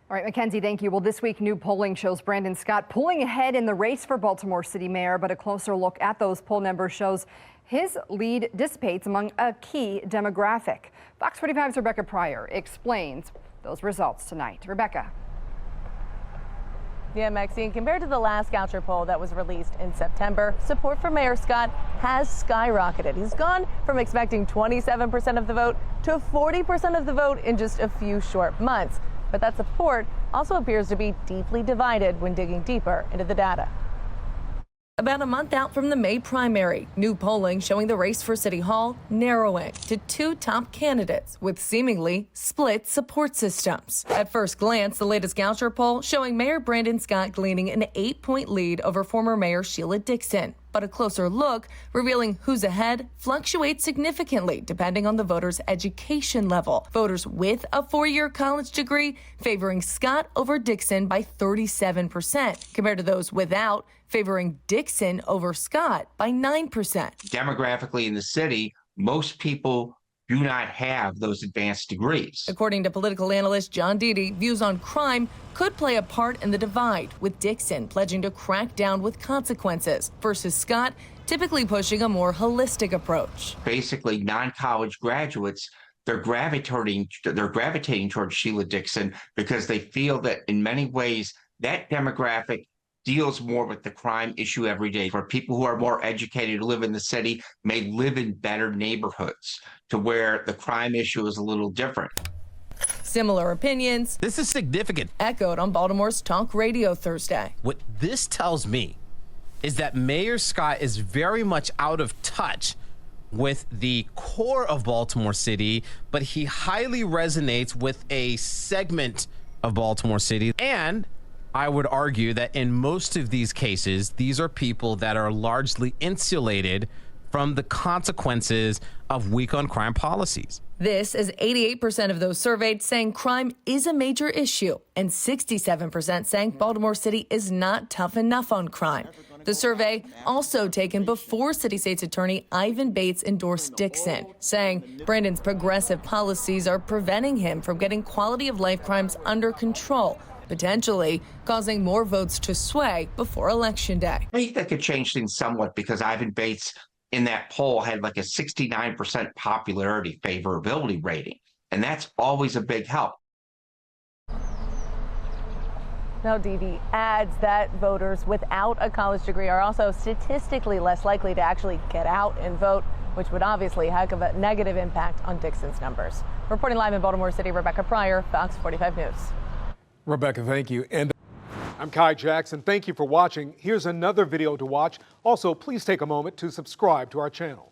All right, Mackenzie, thank you. Well, this week, new polling shows Brandon Scott pulling ahead in the race for Baltimore City Mayor, but a closer look at those poll numbers shows his lead dissipates among a key demographic. Fox 45's Rebecca Pryor explains those results tonight. Rebecca. Yeah, Maxine, compared to the last Goucher poll that was released in September, support for Mayor Scott has skyrocketed. He's gone from expecting 27% of the vote to 40% of the vote in just a few short months. But that support also appears to be deeply divided when digging deeper into the data. About a month out from the May primary, new polling showing the race for City Hall narrowing to two top candidates with seemingly split support systems. At first glance, the latest Goucher poll showing Mayor Brandon Scott gleaning an 8-point lead over former Mayor Sheila Dixon. But a closer look revealing who's ahead fluctuates significantly depending on the voter's education level. Voters with a 4-year college degree favoring Scott over Dixon by 37%, compared to those without favoring Dixon over Scott by 9%. Demographically in the city, most people do not have those advanced degrees. According to political analyst John Deedy, views on crime could play a part in the divide, with Dixon pledging to crack down with consequences versus Scott typically pushing a more holistic approach. Basically, non-college graduates, they're gravitating towards Sheila Dixon because they feel that in many ways that demographic deals more with the crime issue every day. For people who are more educated, who live in the city, may live in better neighborhoods to where the crime issue is a little different. Similar opinions. This is significant. Echoed on Baltimore's talk radio Thursday. What this tells me is that Mayor Scott is very much out of touch with the core of Baltimore City, but he highly resonates with a segment of Baltimore City. And I would argue that in most of these cases, these are people that are largely insulated from the consequences of weak on crime policies. This is 88% of those surveyed saying crime is a major issue, and 67% saying Baltimore City is not tough enough on crime. The survey also taken before City State's Attorney Ivan Bates endorsed Dixon, saying Brandon's progressive policies are preventing him from getting quality of life crimes under control, potentially causing more votes to sway before Election Day. I think that could change things somewhat because Ivan Bates in that poll had like a 69% popularity favorability rating, and that's always a big help. Now, Deedy adds that voters without a college degree are also statistically less likely to actually get out and vote, which would obviously have a negative impact on Dixon's numbers. Reporting live in Baltimore City, Rebecca Pryor, Fox 45 News. Rebecca, thank you. And I'm Kai Jackson. Thank you for watching. Here's another video to watch. Also, please take a moment to subscribe to our channel.